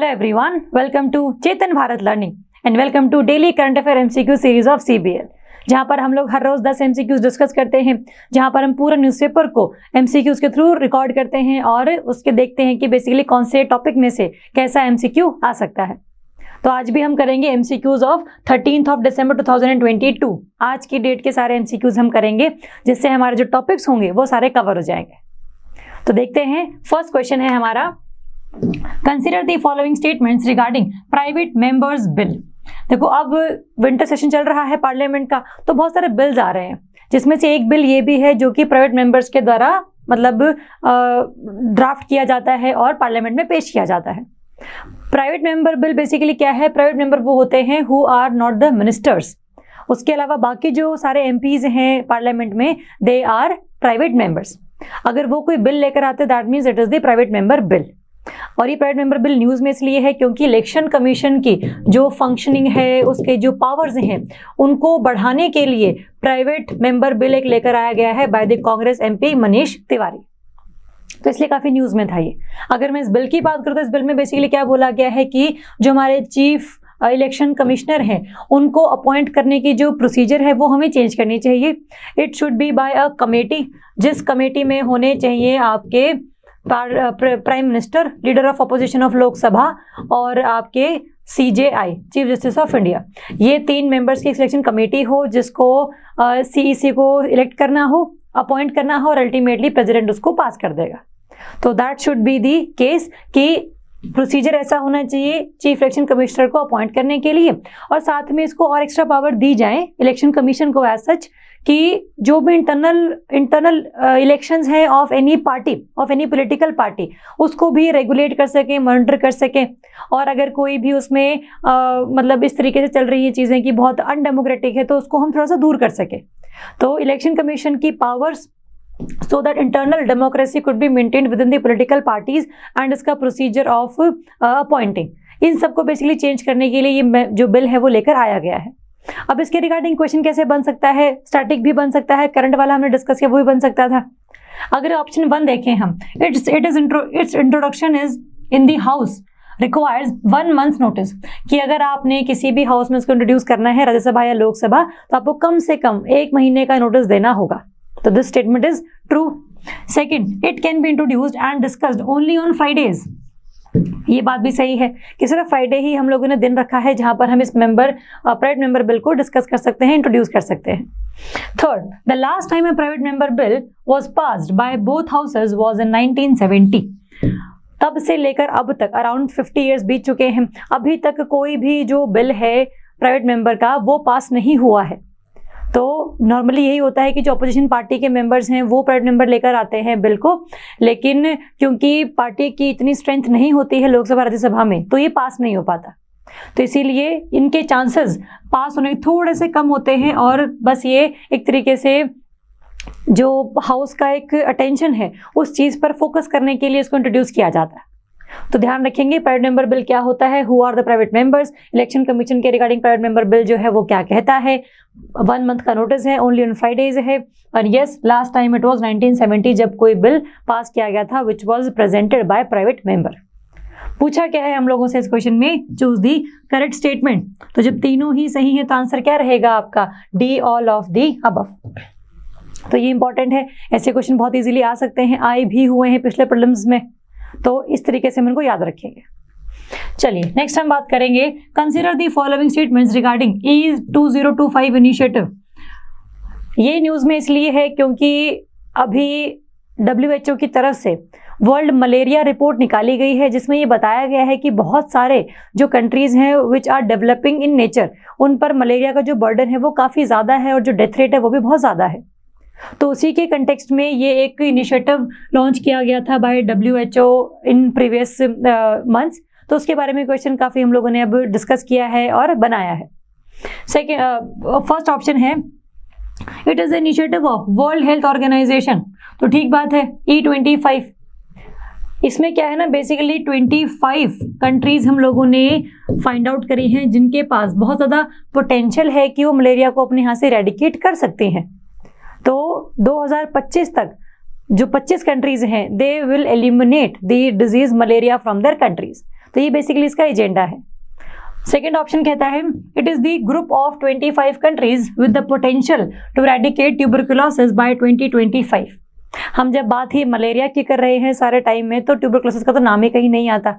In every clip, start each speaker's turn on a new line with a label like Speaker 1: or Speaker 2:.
Speaker 1: Hello everyone, welcome to Chetan Bharat learning and welcome to daily current affair MCQ series of CBL, जहां पर हम लोग हर रोज 10 MCQs discuss करते हैं, जहां पर हम पूरा न्यूज़पेपर को MCQs के थ्रू रिकॉर्ड करते हैं और उसके देखते हैं कि बेसिकली कौन से टॉपिक में से कैसा MCQ आ सकता है। तो आज भी हम करेंगे MCQs ऑफ 13 दिसंबर 2022। आज की डेट के सारे MCQs हम करेंगे, जिससे हमारे जो टॉपिक्स होंगे वो सारे कवर हो जाएंगे। तो देखते हैं, फर्स्ट क्वेश्चन है हमारा, consider the following statements regarding private members bill. देखो, अब विंटर सेशन चल रहा है पार्लियामेंट का, तो बहुत सारे बिल्स आ रहे हैं, जिसमें से एक बिल ये भी है जो कि प्राइवेट मेंबर्स के द्वारा मतलब ड्राफ्ट किया जाता है और पार्लियामेंट में पेश किया जाता है। प्राइवेट मेंबर बिल बेसिकली क्या है? प्राइवेट मेंबर वो होते हैं who are not the ministers. उसके अलावा बाकी जो सारे MPs हैं पार्लियामेंट में, दे आर प्राइवेट मेंबर्स। अगर वो कोई बिल लेकर आते, that means it is the private member bill. और ये प्राइवेट मेंबर बिल न्यूज़ में इसलिए है क्योंकि इलेक्शन कमीशन की जो फंक्शनिंग है, उसके जो पावर्स हैं, उनको बढ़ाने के लिए प्राइवेट मेंबर बिल एक लेकर आया गया है by the Congress MP Manish Tiwari. तो इसलिए काफी न्यूज़ में था ये। अगर मैं इस बिल की बात करूँ तो इस बिल में बेसिकली क्या बोला गया है कि जो हमारे चीफ इलेक्शन कमिश्नर हैं, उनको अपॉइंट करने की जो प्रोसीजर है वो हमें चेंज करनी चाहिए। It should be by a committee, जिस कमेटी में होने चाहिए आपके prime minister, leader of opposition of Lok Sabha और आपके CJI, chief justice of India. ये 3 मेंबर्स की सिलेक्शन कमेटी हो, जिसको CEC को इलेक्ट करना हो, अपॉइंट करना हो और अल्टीमेटली प्रेसिडेंट उसको पास कर देगा। तो that should be the case कि प्रोसीजर ऐसा होना चाहिए चीफ इलेक्शन कमिश्नर को अपॉइंट करने के लिए, और साथ में इसको और एक्स्ट्रा पावर दी जाए इलेक्शन कमीशन को एज सच कि जो भी इंटरनल इलेक्शंस हैं of any party, of any political party, उसको भी रेगुलेट कर सके, मॉनिटर कर सके। और अगर कोई भी उसमें मतलब इस तरीके से चल रही है चीज़ें कि बहुत अनडेमोक्रेटिक है, तो उसको हम थोड़ा सा दूर कर सके। तो इलेक्शन कमीशन की powers, so that internal democracy could be maintained within the political parties and इसका प्रोसीजर ऑफ अपॉइंटिंग, इन सबको बेसिकली चेंज करने के लिए ये जो बिल है वो लेकर आया गया है। अब इसके रिगार्डिंग क्वेश्चन कैसे बन सकता है? स्टैटिक भी बन सकता है, करंट वाला हमने डिस्कस किया वो भी बन सकता था। अगर ऑप्शन 1 देखें हम, it's introduction is in the house requires 1 month notice, कि अगर आपने किसी भी हाउस में उसको इंट्रोड्यूस करना है, राज्यसभा या लोकसभा, तो आपको कम से कम 1 महीने का नोटिस देना होगा। तो this statement is true. Second, it can be introduced and discussed only on Fridays. ये बात भी सही है कि सिर्फ फ्राइडे ही हम लोगों ने दिन रखा है जहां पर हम इस प्राइवेट मेंबर बिल को डिस्कस कर सकते हैं, इंट्रोड्यूस कर सकते हैं। Third, the last time A private member bill was passed by both houses was in 1970। तब से लेकर अब तक अराउंड 50 years बीत चुके हैं, अभी तक कोई भी जो बिल है प्राइवेट मेंबर का वो पास नहीं हुआ है। तो नॉर्मली यही होता है कि जो अपोजिशन पार्टी के मेंबर्स हैं वो प्राइवेट मेंबर लेकर आते हैं बिल को, लेकिन क्योंकि पार्टी की इतनी स्ट्रेंथ नहीं होती है लोकसभा राज्यसभा में, तो ये पास नहीं हो पाता। तो इसीलिए इनके चांसेस पास होने थोड़े से कम होते हैं, और बस ये एक तरीके से जो हाउस का एक अटेंशन है उस चीज़ पर फोकस करने के लिए इसको इंट्रोड्यूस किया जाता है। तो ध्यान रखेंगे प्राइवेट मेंबर बिल क्या होता है, who are the private members, election commission के रिगार्डिंग प्राइवेट मेंबर बिल जो है वो क्या कहता है, 1 month का नोटिस है, ओनली ऑन फ्राइडेज है, और yes, last time it was 1970 जब कोई बिल पास किया गया था which was presented by private member. पूछा क्या है हम लोगों से इस क्वेश्चन में, चूज दी करेक्ट स्टेटमेंट। तो जब तीनों ही सही है तो आंसर क्या रहेगा आपका, D all of the above. तो ये इंपॉर्टेंट है, ऐसे क्वेश्चन बहुत इजीली आ सकते हैं, आए भी हुए हैं पिछले प्रीलिम्स में, तो इस तरीके से हम इनको याद रखेंगे। चलिए नेक्स्ट हम बात करेंगे, consider the following statements regarding E2025 initiative. ये न्यूज़ में इसलिए है क्योंकि अभी WHO की तरफ से वर्ल्ड मलेरिया रिपोर्ट निकाली गई है, जिसमें ये बताया गया है कि बहुत सारे जो कंट्रीज हैं which are developing in nature, उन पर मलेरिया का जो बर्डन है वो काफ़ी ज़्यादा है और जो डेथ रेट है वो भी बहुत ज़्यादा है। तो उसी के कंटेक्स्ट में ये एक इनिशिएटिव लॉन्च किया गया था by WHO in previous months. तो उसके बारे में क्वेश्चन काफ़ी हम लोगों ने अब डिस्कस किया है और बनाया है। फर्स्ट ऑप्शन है, it is the initiative of world health organization. तो ठीक बात है, E25। इसमें क्या है ना, बेसिकली 25 कंट्रीज हम लोगों ने फाइंड आउट करी हैं जिनके पास बहुत ज़्यादा पोटेंशियल है कि वो मलेरिया को अपने यहाँ से रेडिकेट कर सकते हैं। तो 2025 तक जो 25 कंट्रीज हैं, they will eliminate the disease malaria from there countries. तो ये बेसिकली इसका एजेंडा है। सेकेंड ऑप्शन कहता है it is the group of 25 countries with the potential to eradicate tuberculosis by 2025। हम जब बात ही मलेरिया की कर रहे हैं सारे टाइम में, तो ट्यूबरकुलोसिस का तो नाम ही कहीं नहीं आता,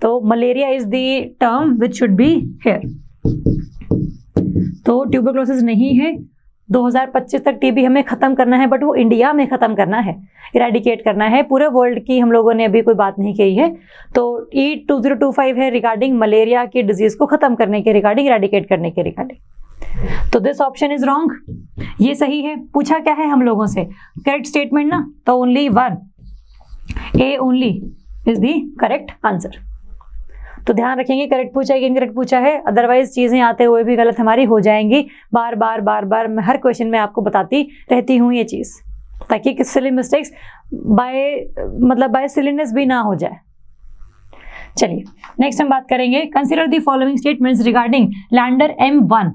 Speaker 1: तो malaria is the term which should be here. तो ट्यूबरकुलोसिस नहीं है, 2025 तक टीबी हमें खत्म करना है, बट वो इंडिया में खत्म करना है, इरेडिकेट करना है। पूरे वर्ल्ड की हम लोगों ने अभी कोई बात नहीं की है। तो E2025 है रिगार्डिंग मलेरिया की डिजीज को खत्म करने के रिगार्डिंग, इरेडिकेट करने के रिगार्डिंग। तो दिस ऑप्शन इज रॉन्ग, ये सही है। पूछा क्या है हम लोगों से, करेक्ट स्टेटमेंट ना, तो only one, A only is the correct answer. तो ध्यान रखेंगे, करेक्ट पूछा है कि इनकरेक्ट पूछा है, अदरवाइज चीजें आते हुए भी गलत हमारी हो जाएंगी। बार बार बार बार मैं हर क्वेश्चन में आपको बताती रहती हूँ ये चीज, ताकि सिली मिस्टेक्स बाय सिलीनेस भी ना हो जाए। चलिए नेक्स्ट हम बात करेंगे, consider the following statements regarding lander M1।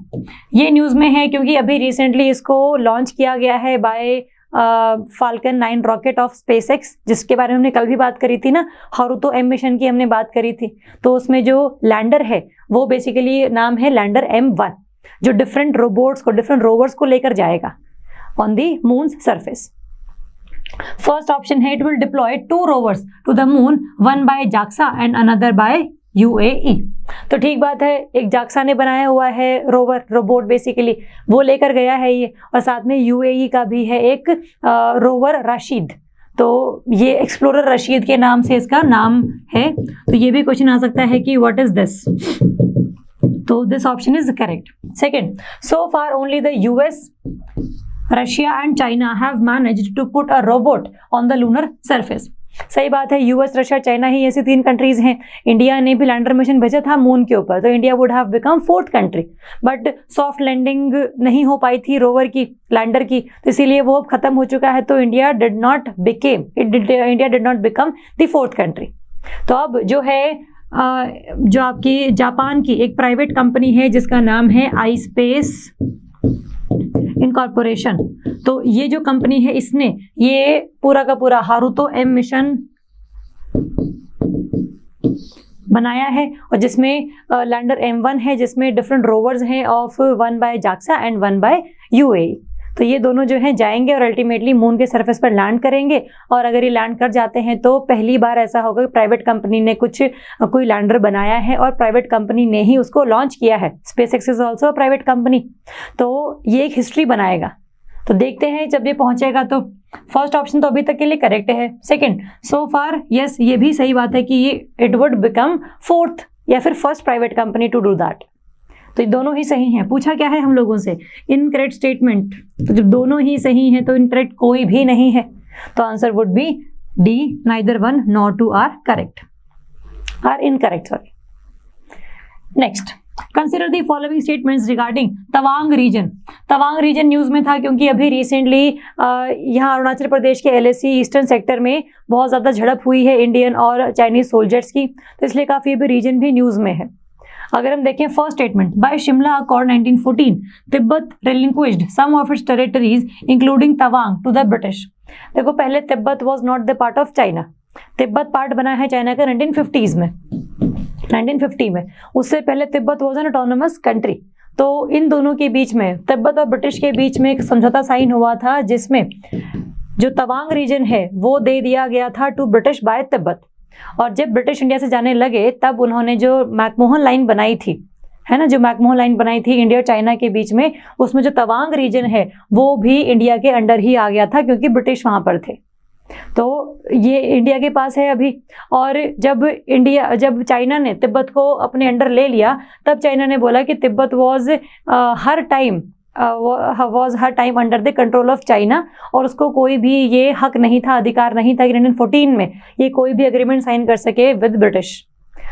Speaker 1: ये न्यूज में है क्योंकि अभी रिसेंटली इसको लॉन्च किया गया है by Falcon 9 rocket of SpaceX, जिसके बारे में हमने कल भी बात करी थी ना, हारुतो M मिशन की हमने बात करी थी। तो उसमें जो लैंडर है वो बेसिकली नाम है लैंडर M1, जो डिफरेंट रोबोट्स को, डिफरेंट रोवर्स को लेकर जाएगा on the moon's surface. First option है it will deploy 2 rovers to the moon, one by JAXA and another by UAE। तो ठीक बात है, एक जाक्सा ने बनाया हुआ है रोवर, रोबोट बेसिकली वो लेकर गया है ये, और साथ में UAE का भी है एक रोवर रशीद। तो ये एक्सप्लोरर रशीद के नाम से इसका नाम है। तो ये भी क्वेश्चन आ सकता है कि व्हाट इज दिस, तो this option is correct. Second, so far only the US, Russia and China have managed to put a robot on the lunar surface। सही बात है, US, रशिया, चाइना ही ऐसी 3 कंट्रीज हैं। India ने भी lander mission भेजा था मून के ऊपर, तो India would have become 4th country, but soft landing नहीं हो पाई थी रोवर की, लैंडर की, तो इसीलिए वो अब खत्म हो चुका है। तो India did not become the 4th country. तो अब जो है जो आपकी जापान की एक प्राइवेट कंपनी है जिसका नाम है iSpace इनकॉर्पोरेशन, तो ये जो कंपनी है इसने ये पूरा का पूरा हारुतो M मिशन बनाया है, और जिसमें लैंडर M1 है, जिसमें डिफरेंट रोवर्स हैं of 1 by JAXA and 1 by UAE। तो ये दोनों जो हैं जाएंगे और अल्टीमेटली मून के सरफेस पर लैंड करेंगे। और अगर ये लैंड कर जाते हैं तो पहली बार ऐसा होगा कि प्राइवेट कंपनी ने कोई लैंडर बनाया है और प्राइवेट कंपनी ने ही उसको लॉन्च किया है। SpaceX is also a private company, तो ये एक हिस्ट्री बनाएगा। तो देखते हैं जब ये पहुंचेगा। तो फर्स्ट ऑप्शन तो अभी तक के लिए करेक्ट है। सेकंड, सो फार यस, ये भी सही बात है कि ये इट वुड बिकम 4th या फिर first private company to do that. तो ये दोनों ही सही हैं। पूछा क्या है हम लोगों से, इनकरेक्ट स्टेटमेंट, तो जब दोनों ही सही हैं तो इनकरेक्ट कोई भी नहीं है। तो answer would be D, neither one nor two are correct, are incorrect, sorry. Next, consider the following statements regarding Tawang region. Tawang region news में था क्योंकि अभी रिसेंटली यहाँ अरुणाचल प्रदेश के LAC ईस्टर्न सेक्टर में बहुत ज़्यादा झड़प हुई है इंडियन और चाइनीज सोल्जर्स की, तो इसलिए काफ़ी अभी रीजन भी न्यूज में है। अगर हम देखें first statement, by Shimla accord 1914 Tibet relinquished some of its territories including Tawang to the British. देखो, पहले Tibet was not the part of China, Tibet part बना है चाइना का 1950s में, 1950 में। उससे पहले Tibet was an autonomous country. तो इन दोनों के बीच में, तिब्बत और ब्रिटिश के बीच में एक समझौता साइन हुआ था जिसमें जो तवांग रीजन है वो दे दिया गया था टू ब्रिटिश बाय तिब्बत। और जब ब्रिटिश इंडिया से जाने लगे तब उन्होंने जो मैकमोहन लाइन बनाई थी, है ना, जो मैकमोहन लाइन बनाई थी इंडिया और चाइना के बीच में, उसमें जो तवांग रीजन है वो भी इंडिया के अंडर ही आ गया था क्योंकि ब्रिटिश वहां पर थे। तो ये इंडिया के पास है अभी। और जब चाइना ने तिब्बत को अपने अंडर ले लिया तब चाइना ने बोला कि Tibet was her time under the control of China, और उसको कोई भी ये हक नहीं था, अधिकार नहीं था कि 1914 में ये कोई भी अग्रीमेंट साइन कर सके विद ब्रिटिश।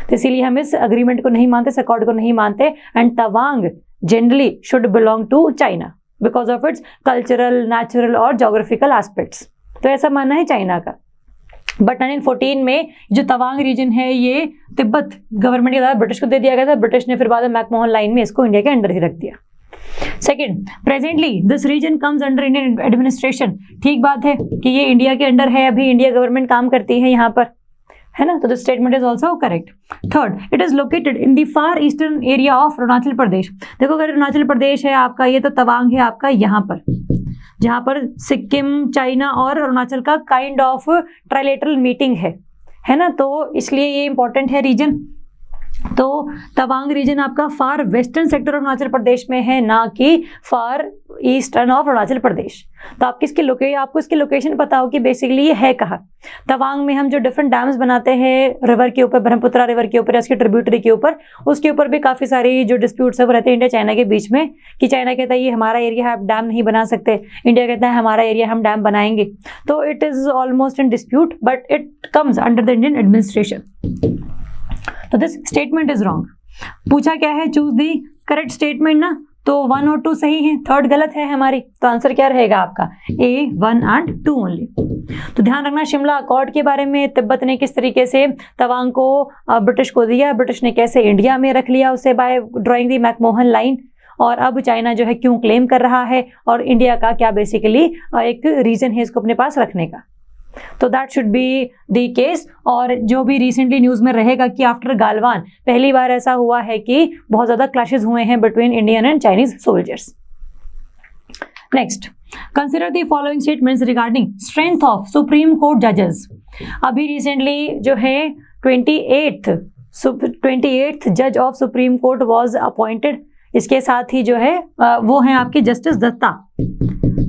Speaker 1: तो इसीलिए हम इस अग्रीमेंट को नहीं मानते, इस अकॉर्ड को नहीं मानते। And Tawang generally should belong to China because of its cultural, natural और जोग्राफिकल एस्पेक्ट्स। तो ऐसा मानना है चाइना का। बट 1914 में जो तवांग रीजन है ये तिब्बत गवर्नमेंट के द्वारा ब्रिटिश को दे दिया गया था। ब्रिटिश ने फिर बाद में मैकमोहन लाइन में इसको इंडिया के अंडर ही रख दिया। Second, presently this region comes under Indian administration. ठीक बात है कि ये इंडिया के अंडर है, अभी इंडिया गवर्नमेंट काम करती है यहाँ पर, है ना, तो this statement is also correct. Third, it is located in the far eastern area of Arunachal Pradesh. देखो अगर अरुणाचल प्रदेश है आपका ये, तो तवांग है आपका यहाँ पर, जहाँ पर सिक्किम, चाइना और अरुणाचल का काइंड ऑफ ट्राइलेटरल मीटिंग है ना, तो इसलिए ये इंपॉर्टेंट है रीजन। तो तवांग रीजन आपका far western sector of Arunachal Pradesh में है, ना कि far eastern of Arunachal Pradesh. तो आपको इसकी लोकेशन पता हो कि बेसिकली ये है कहाँ। तवांग में हम जो डिफरेंट डैम्स बनाते हैं रिवर के ऊपर, ब्रह्मपुत्रा रिवर के ऊपर या उसके ट्रिब्यूटरी के ऊपर, उसके ऊपर भी काफ़ी सारी जो डिस्प्यूट्स है वो रहते हैं इंडिया चाइना के बीच में, कि चाइना कहता है ये हमारा एरिया है, आप डैम नहीं बना सकते, इंडिया कहता है हमारा एरिया, हम डैम बनाएंगे। तो it is almost in dispute, but it comes under the Indian administration. तो दिस स्टेटमेंट इज रॉन्ग। पूछा क्या है, चूज दी करेक्ट स्टेटमेंट ना, तो 1 और 2 सही है, थर्ड गलत है हमारी। तो आंसर क्या रहेगा आपका, A, 1 and 2 ओनली। तो ध्यान रखना शिमला अकॉर्ड के बारे में, तिब्बत ने किस तरीके से तवांग को ब्रिटिश को दिया, ब्रिटिश ने कैसे इंडिया में रख लिया उसे by drawing the McMahon line, और अब चाइना जो है क्यों क्लेम कर रहा है, और इंडिया का क्या बेसिकली एक रीजन है इसको अपने पास रखने का। तो that should be the case. और जो भी रिसेंटली न्यूज में रहेगा कि आफ्टर गालवान पहली बार ऐसा हुआ है कि बहुत ज्यादा क्लैशेस हुए हैं between Indian and Chinese soldiers. Next, consider the following statements regarding strength of supreme court जजेस। अभी रिसेंटली जो है 28th जज of supreme court was appointed. इसके साथ ही जो है वो हैं आपके justice Datta.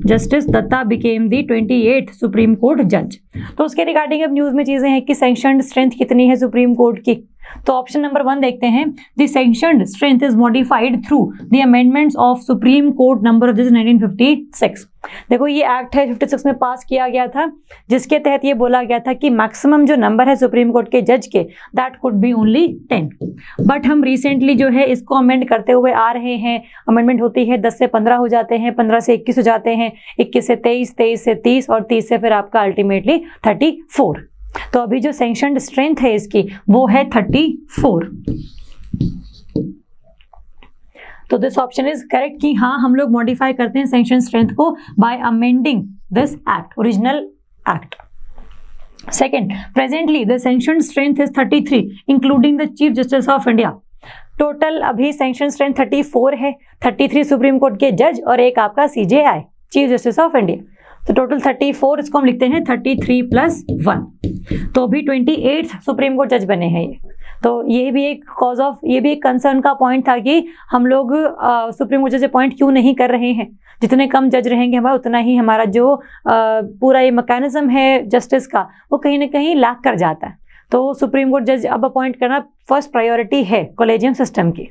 Speaker 1: Justice Datta became the 28th supreme court जज। तो उसके रिगार्डिंग अब न्यूज में चीजें हैं कि सैंक्शनड स्ट्रेंथ कितनी है सुप्रीम कोर्ट की। तो ऑप्शन नंबर 1 देखते हैं, the sanctioned strength is modified through the amendments of supreme court number of 1956। देखो ये एक्ट है 56 में पास किया गया था, जिसके तहत ये बोला गया था कि मैक्सिमम जो नंबर है सुप्रीम कोर्ट के जज के, that could be only 10। But हम रिसेंटली जो है इसको अमेंड करते हुए आ रहे हैं। अमेंडमेंट होती है 10 से 15 हो जाते हैं, 15 से 21 हो जाते हैं, 21 से 23, 23 से 30 और 30 से फिर आपका अल्टीमेटली 34। तो अभी जो सैंक्शनड स्ट्रेंथ है इसकी वो है 34। तो दिस ऑप्शन इज करेक्ट कि हाँ हम लोग मॉडिफाई करते हैं सैंक्शन स्ट्रेंथ को bye amending this act, original act. Second, presently the sanction strength is 33 including the chief justice of India. Total अभी सैंक्शन स्ट्रेंथ 34 है, 33 सुप्रीम कोर्ट के जज और एक आपका CJI, chief justice of India. तो टोटल 34, इसको हम लिखते हैं 33 + 1। तो अभी 28th सुप्रीम कोर्ट जज बने हैं ये। तो ये भी एक ये भी एक कंसर्न का पॉइंट था कि हम लोग सुप्रीम कोर्ट जज अपॉइंट क्यों नहीं कर रहे हैं। जितने कम जज रहेंगे हमारा, उतना ही हमारा जो पूरा ये मैकेनिज्म है जस्टिस का, वो कहीं ना कहीं लैक कर जाता है। तो सुप्रीम कोर्ट जज अब अपॉइंट करना फर्स्ट प्रायोरिटी है कॉलेजियम सिस्टम की।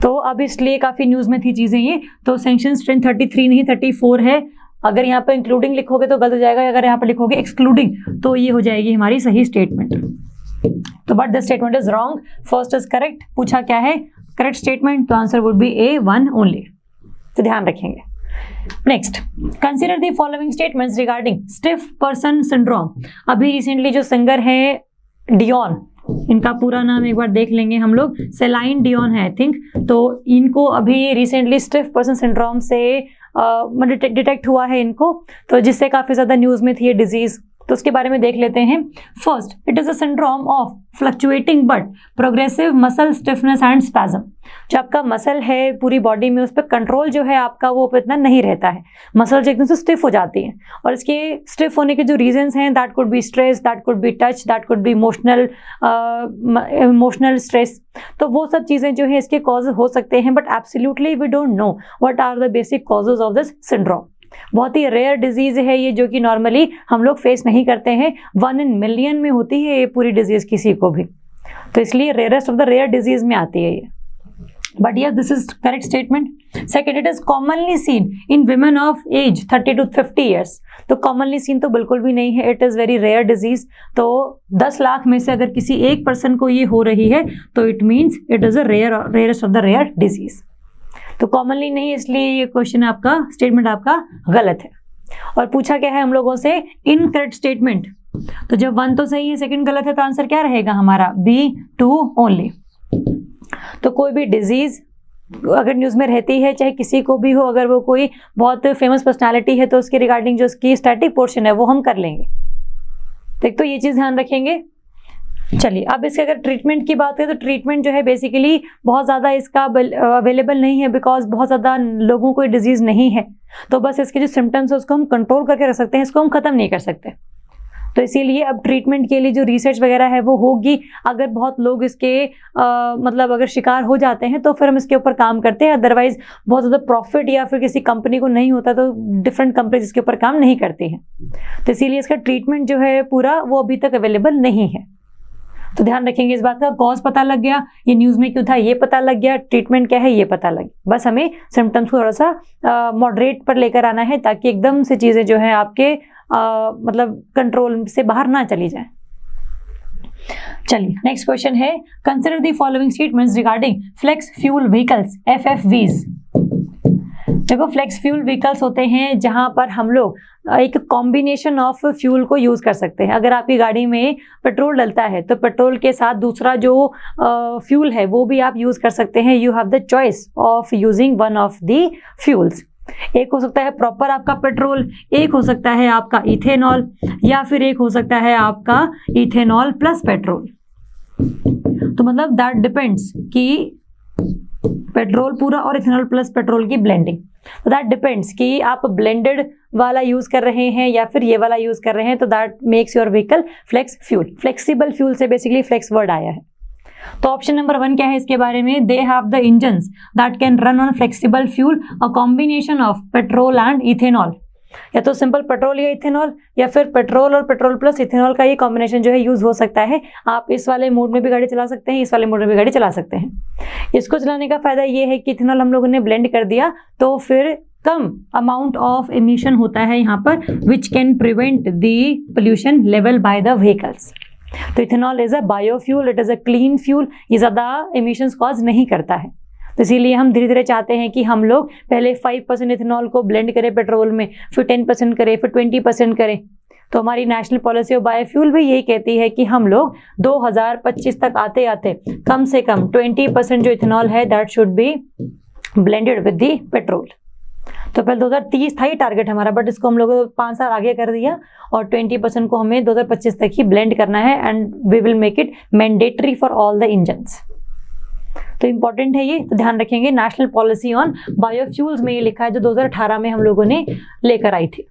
Speaker 1: तो अब इसलिए काफ़ी न्यूज़ में थी चीज़ें ये। तो सैंक्शन स्ट्रेंथ 33 नहीं 34 है। अगर यहाँ पे इंक्लूडिंग लिखोगे तो गलत हो जाएगा, अगर यहाँ पे लिखोगे एक्सक्लूडिंग तो ये हो जाएगी हमारी सही स्टेटमेंट। तो but the statement is wrong, first is correct. पूछा क्या है करेक्ट स्टेटमेंट, तो answer would B A, 1 only. तो ध्यान रखेंगे। Next, consider the following statements regarding stiff person syndrome. अभी रिसेंटली जो सिंगर है डियोन, इनका पूरा नाम एक बार देख लेंगे हम लोग, सेलाइन डियोन है आई थिंक। तो इनको अभी रिसेंटली स्टिफ पर्सन सिंड्रोम से डिटेक्ट हुआ है इनको, तो जिससे काफ़ी ज़्यादा न्यूज़ में थी ये डिजीज़। तो उसके बारे में देख लेते हैं। First, it is a syndrome of fluctuating but progressive muscle stiffness and spasm. जो आपका मसल है पूरी बॉडी में, उस पर कंट्रोल जो है आपका वो इतना नहीं रहता है, मसल्स एकदम से स्टिफ हो जाती हैं। और इसके स्टिफ होने के जो रीजंस हैं, that could be stress, that could be touch, that could be emotional stress. तो वो सब चीज़ें जो है इसके कॉज हो सकते हैं, but absolutely we don't know what are the basic causes of this syndrome. बहुत ही रेयर डिजीज है ये, जो कि नॉर्मली हम लोग फेस नहीं करते हैं। 1 in million में होती है ये पूरी डिजीज किसी को भी, तो इसलिए rarest of the rare disease में आती है ये। But yes, this is correct statement. Second, it is commonly seen in women of age 30 to 50 years। तो कॉमनली सीन तो बिल्कुल भी नहीं है, it is very rare disease. तो 10 लाख में से अगर किसी एक पर्सन को ये हो रही है तो it means it is a rarest of the rare disease. तो कॉमनली नहीं, इसलिए ये क्वेश्चन आपका स्टेटमेंट आपका गलत है। और पूछा क्या है हम लोगों से इनकरेक्ट स्टेटमेंट। तो जब 1 तो सही है, सेकंड गलत है, तो आंसर क्या रहेगा हमारा B, 2 ओनली। तो कोई भी डिजीज अगर न्यूज़ में रहती है, चाहे किसी को भी हो, अगर वो कोई बहुत फेमस पर्सनालिटी है, तो उसके रिगार्डिंग जो उसकी स्टैटिक पोर्शन है वो हम कर लेंगे। तो एक तो ये चीज़ ध्यान रखेंगे। चलिए, अब इसके अगर ट्रीटमेंट की बात करें तो ट्रीटमेंट जो है बेसिकली बहुत ज़्यादा इसका अवेलेबल नहीं है, बिकॉज बहुत ज़्यादा लोगों को डिजीज़ नहीं है। तो बस इसके जो सिम्टम्स है उसको हम कंट्रोल करके रख सकते हैं, इसको हम ख़त्म नहीं कर सकते। तो इसीलिए अब ट्रीटमेंट के लिए जो रिसर्च वगैरह है वो होगी। अगर बहुत लोग इसके मतलब अगर शिकार हो जाते हैं तो फिर हम इसके ऊपर काम करते हैं, अदरवाइज बहुत ज़्यादा प्रॉफिट या फिर किसी कंपनी को नहीं होता तो डिफरेंट कंपनीज इसके ऊपर काम नहीं करती हैं। तो इसीलिए इसका ट्रीटमेंट जो है पूरा वो अभी तक अवेलेबल नहीं है। तो ध्यान रखेंगे इस बात का, कॉज पता लग गया, ये न्यूज़ में क्यों था ये पता लग गया, ट्रीटमेंट क्या है ये पता लग गया। बस हमें सिम्टम्स को थोड़ा सा मॉडरेट पर लेकर आना है ताकि एकदम से चीज़ें जो है आपके मतलब कंट्रोल से बाहर ना चली जाए। चलिए, नेक्स्ट क्वेश्चन है, consider the following statements regarding flex fuel vehicles FFVs। देखो, फ्लेक्स फ्यूल व्हीकल्स होते हैं जहां पर हम लोग एक कॉम्बिनेशन ऑफ फ्यूल को यूज़ कर सकते हैं। अगर आपकी गाड़ी में पेट्रोल डलता है तो पेट्रोल के साथ दूसरा जो फ्यूल है वो भी आप यूज़ कर सकते हैं। You have the choice of using one of the fuels. एक हो सकता है प्रॉपर आपका पेट्रोल, एक हो सकता है आपका इथेनॉल, या फिर एक हो सकता है आपका इथेनॉल प्लस पेट्रोल। तो मतलब दैट डिपेंड्स कि पेट्रोल पूरा और इथेनॉल प्लस पेट्रोल की ब्लेंडिंग। तो दैट डिपेंड्स कि आप ब्लेंडेड वाला यूज कर रहे हैं या फिर ये वाला यूज कर रहे हैं। तो that makes your vehicle flex fuel. Flexible fuel से बेसिकली फ्लेक्स वर्ड आया है। तो ऑप्शन नंबर 1 क्या है इसके बारे में, they have the engines that can run on flexible fuel, a combination of petrol and ethanol. या तो सिंपल पेट्रोल या इथेनॉल, या फिर पेट्रोल और पेट्रोल प्लस इथेनॉल का ये कॉम्बिनेशन जो है यूज हो सकता है। आप इस वाले मोड में भी गाड़ी चला सकते हैं, इस वाले मोड में भी गाड़ी चला सकते हैं। इसको चलाने का फायदा ये है कि इथेनॉल हम लोगों ने ब्लेंड कर दिया तो फिर कम अमाउंट ऑफ एमिशन होता है यहाँ पर, which can prevent the pollution level by the vehicles. तो ethanol is a biofuel, it is a clean fuel, ये ज़्यादा एमिशंस कॉज नहीं करता है। तो इसीलिए हम धीरे धीरे चाहते हैं कि हम लोग पहले 5% इथेनॉल को ब्लेंड करें पेट्रोल में, फिर 10% करें, फिर 20% करें। तो हमारी नेशनल पॉलिसी ऑफ बायोफ्यूल भी यही कहती है कि हम लोग 2025 तक आते आते कम से कम 20% जो इथेनॉल है that should be blended with the petrol. तो पहले 2030 था ही टारगेट हमारा, बट इसको हम लोगों ने 5 साल आगे कर दिया और 20% को हमें 2025 तक ही ब्लेंड करना है, and we will make it mandatory for all the engines. तो इंपॉर्टेंट है ये, तो ध्यान रखेंगे। नेशनल पॉलिसी ऑन बायोफ्यूल्स में ये लिखा है जो 2018 में हम लोगों ने लेकर आई थी।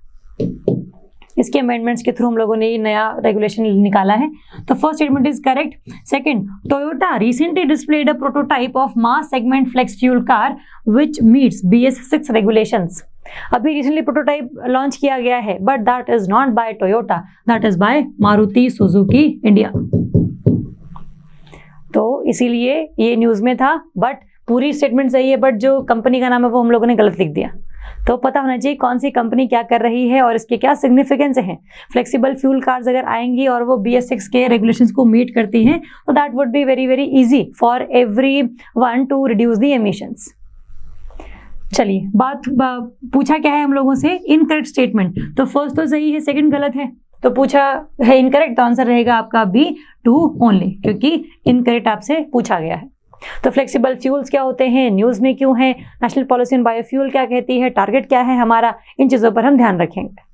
Speaker 1: इसके अमेंडमेंट्स के थ्रू हम लोगों ने ये नया रेगुलेशन निकाला है। तो first statement is correct. Second, Toyota recently displayed a prototype of mass segment flex fuel car which meets BS6 regulations. अभी रिसेंटली प्रोटोटाइप लॉन्च किया गया है, but that is not by Toyota, that is by Maruti Suzuki India. तो इसीलिए ये news में था, but पूरी स्टेटमेंट सही है, बट जो कंपनी का नाम है वो हम लोगों ने गलत लिख दिया। तो पता होना चाहिए कौन सी कंपनी क्या कर रही है और इसके क्या सिग्निफिकेंस है। फ्लेक्सिबल फ्यूल कार्स अगर आएंगी और वो BS6 के रेगुलेशंस को मीट करती हैं तो that would be very very easy for everyone to reduce the emissions. चलिए, बात पूछा क्या है हम लोगों से, इनकरेक्ट स्टेटमेंट। तो फर्स्ट तो सही है, सेकंड गलत है। तो पूछा है इनकरेक्ट, तो आंसर रहेगा आपका B2 ओनली, क्योंकि इनकरेक्ट आपसे पूछा गया है। तो फ्लेक्सिबल फ्यूल्स क्या होते हैं, न्यूज में क्यों है, नेशनल पॉलिसी ऑन बायोफ्यूल क्या कहती है, टारगेट क्या है हमारा, इन चीजों पर हम ध्यान रखेंगे।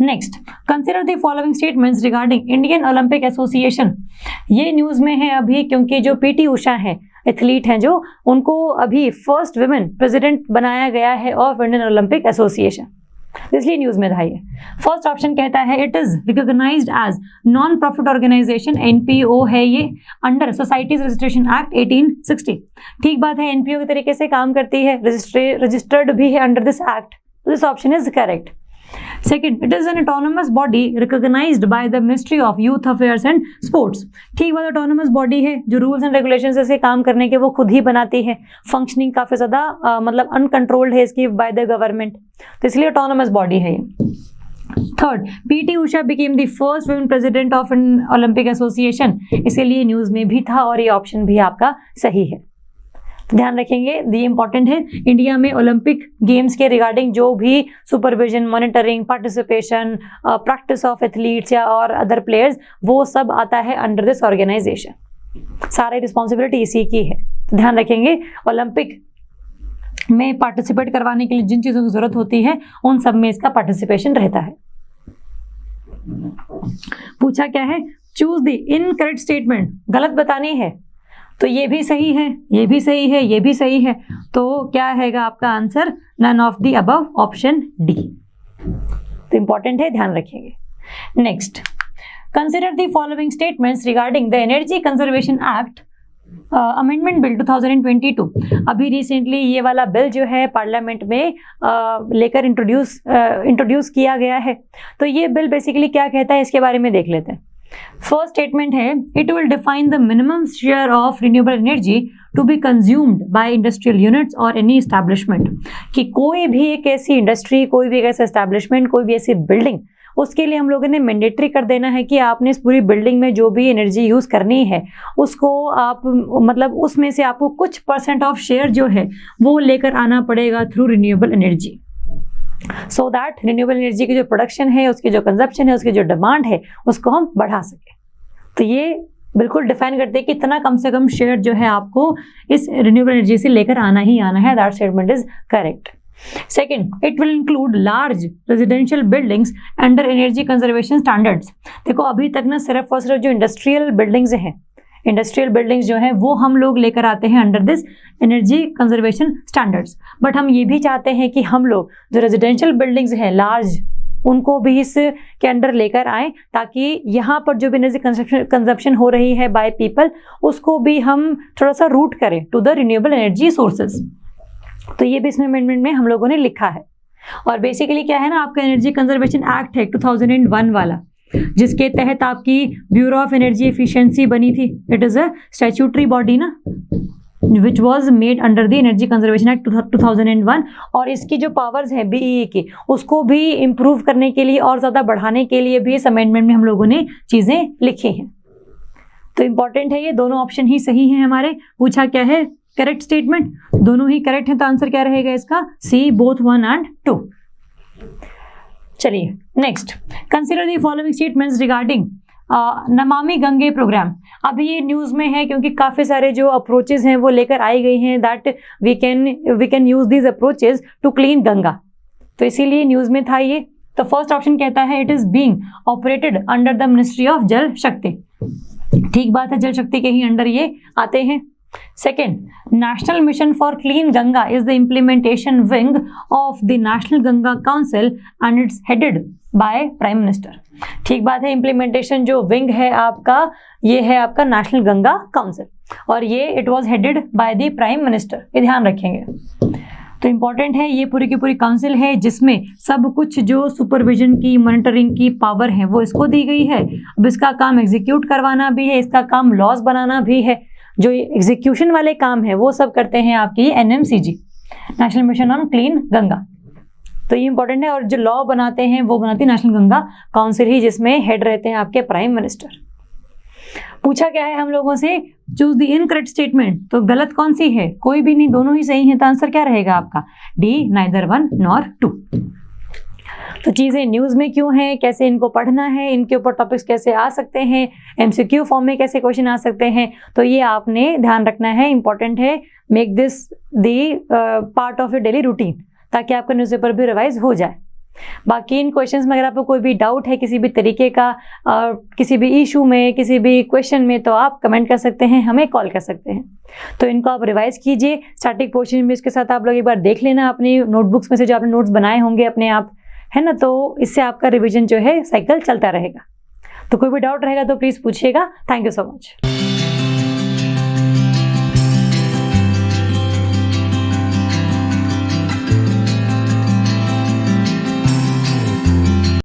Speaker 1: Next, consider the following statements regarding Indian Olympic association. ये न्यूज में है अभी क्योंकि जो PT उषा है, एथलीट हैं जो, उनको अभी फर्स्ट वुमेन प्रेसिडेंट बनाया गया है ऑफ इंडियन ओलंपिक एसोसिएशन, इसलिए न्यूज में था ये। फर्स्ट ऑप्शन कहता है it is recognized as non profit organization, NPO है ये, अंडर सोसाइटीज रजिस्ट्रेशन एक्ट 1860। ठीक बात है, NPO के तरीके से काम करती है, रजिस्टर्ड भी है under this act. This option is correct. Second, it is an autonomous body recognized by the Ministry of Youth Affairs and Sports। ठीक बात, ऑटोनोमस बॉडी है जो रूल्स एंड रेगुलेशंस ऐसे काम करने के वो खुद ही बनाती है। फंक्शनिंग काफी ज्यादा मतलब अनकंट्रोल्ड है इसकी बाय द गवर्नमेंट, तो इसलिए ऑटोनोमस बॉडी है ये। Third, PT Usha became the first women president of an Olympic Association, इसीलिए न्यूज में भी था और ये ऑप्शन भी आपका सही है। ध्यान रखेंगे, ये इंपॉर्टेंट है। इंडिया में ओलंपिक गेम्स के रिगार्डिंग जो भी supervision, monitoring, participation, practice of athletes या और अदर प्लेयर्स, वो सब आता है अंडर दिस ऑर्गेनाइजेशन। सारी रिस्पॉन्सिबिलिटी इसी की है। ध्यान रखेंगे, ओलंपिक में पार्टिसिपेट करवाने के लिए जिन चीजों की जरूरत होती है उन सब में इसका पार्टिसिपेशन रहता है। पूछा क्या है, चूज द इनकरेक्ट स्टेटमेंट, गलत बतानी है। तो ये भी सही है, ये भी सही है, ये भी सही है, तो क्या रहेगा आपका answer? None of the above, option D. तो इंपॉर्टेंट है, ध्यान रखेंगे। Next, consider the following statements regarding the energy conservation act amendment bill 2022। अभी रिसेंटली ये वाला बिल जो है पार्लियामेंट में लेकर इंट्रोड्यूस किया गया है। तो ये बिल बेसिकली क्या कहता है इसके बारे में देख लेते हैं। फर्स्ट स्टेटमेंट है, it will define the minimum share of renewable energy to be consumed by industrial units और एनी एस्टैब्लिशमेंट, कि कोई भी एक ऐसी इंडस्ट्री, कोई भी एक ऐसा एस्टैब्लिशमेंट, कोई भी ऐसी बिल्डिंग, उसके लिए हम लोगों ने मैंडेटरी कर देना है कि आपने इस पूरी बिल्डिंग में जो भी एनर्जी यूज करनी है उसको आप मतलब उसमें से आपको कुछ % ऑफ शेयर जो है वो लेकर आना पड़ेगा through renewable energy, so that renewable energy की जो प्रोडक्शन है, उसकी जो कंजप्शन है, उसकी जो डिमांड है, उसको हम बढ़ा सकें। तो ये बिल्कुल डिफाइन करते हैं कि इतना कम से कम शेयर जो है आपको इस रिन्यूएबल एनर्जी से लेकर आना ही आना है। That statement is correct. Second, it will include large residential buildings under energy conservation standards। देखो अभी तक ना सिर्फ और सिर्फ जो इंडस्ट्रियल बिल्डिंग्स हैं, इंडस्ट्रियल बिल्डिंग्स जो हैं वो हम लोग लेकर आते हैं under this energy conservation standards, but हम ये भी चाहते हैं कि हम लोग जो रेजिडेंशियल बिल्डिंग्स हैं लार्ज, उनको भी इसके अंडर लेकर आए, ताकि यहाँ पर जो भी एनर्जी कंजप्शन हो रही है बाय पीपल, उसको भी हम थोड़ा सा रूट करें to the renewable energy sources. तो ये भी इसमें अमेंडमेंट में हम लोगों ने लिखा है। और बेसिकली क्या है ना, आपका एनर्जी कंजर्वेशन एक्ट है 2001 वाला, जिसके तहत आपकी ब्यूरो ऑफ एनर्जी एफिशिएंसी बनी थी। It is a statutory body ना, which was made under the energy conservation act 2001। और इसकी जो पावर्स हैं बीईई की, उसको भी इम्प्रूव करने के लिए और ज़्यादा बढ़ाने के लिए भी इस अमेंडमेंट में हम लोगों ने चीज़ें लिखी हैं। तो इंपॉर्टेंट है, ये दोनों ऑप्शन ही सही हैं हमारे। पूछा क्या है? करेक्ट स्टेटमेंट, दोनों ही करेक्ट है, तो आंसर क्या रहेगा इसका? सी, बोथ 1 and 2। चलिए next, consider the following statements regarding Namami Gange programme. अभी ये न्यूज़ में है क्योंकि काफ़ी सारे जो अप्रोचेज हैं वो लेकर आई गई हैं, that we can use these approaches to clean Ganga, तो इसीलिए न्यूज़ में था ये। तो फर्स्ट ऑप्शन कहता है it is being operated under the ministry of जल शक्ति। ठीक बात है, जल शक्ति के ही अंडर ये आते हैं। Second, National Mission for Clean Ganga is the implementation wing of the National Ganga Council and it's headed by Prime Minister। ठीक बात है, implementation जो wing है आपका, ये है आपका नेशनल गंगा काउंसिल, और ये it was headed by the Prime Minister। ये ध्यान रखेंगे। तो इम्पॉर्टेंट है, ये पूरी की पूरी काउंसिल है जिसमें सब कुछ जो सुपरविजन की, मॉनिटरिंग की पावर है वो इसको दी गई है। अब इसका काम एग्जीक्यूट करवाना भी है, इसका काम लॉज बनाना भी है। जो एग्जीक्यूशन वाले काम है वो सब करते हैं आपकी NMCG, national mission on clean Ganga. तो ये इंपॉर्टेंट है, और जो लॉ बनाते हैं वो बनाती है नेशनल गंगा काउंसिल ही, जिसमें हेड रहते हैं आपके प्राइम मिनिस्टर। पूछा क्या है हम लोगों से? Choose the incorrect statement. तो गलत कौन सी है? कोई भी नहीं, दोनों ही सही है। तो आंसर क्या रहेगा आपका? D, neither 1 nor 2। तो चीज़ें न्यूज़ में क्यों हैं, कैसे इनको पढ़ना है, इनके ऊपर टॉपिक्स कैसे आ सकते हैं, एमसीक्यू फॉर्म में कैसे क्वेश्चन आ सकते हैं, तो ये आपने ध्यान रखना है। इंपॉर्टेंट है, make this the part of your daily routine, ताकि आपका न्यूज़पेपर भी रिवाइज हो जाए। बाकी इन क्वेश्चंस में अगर आपको कोई भी डाउट है किसी भी तरीके का, किसी भी इशू में, किसी भी क्वेश्चन में, तो आप कमेंट कर सकते हैं, हमें कॉल कर सकते हैं। तो इनको आप रिवाइज कीजिए स्टैटिक पोर्शन में, इसके साथ आप लोग एक बार देख लेना अपनी नोटबुक्स में से जो आपने नोट्स बनाए होंगे अपने आप, है ना। तो इससे आपका रिवीजन जो है साइकिल चलता रहेगा। तो कोई भी डाउट रहेगा तो प्लीज़ पूछिएगा। Thank you so much.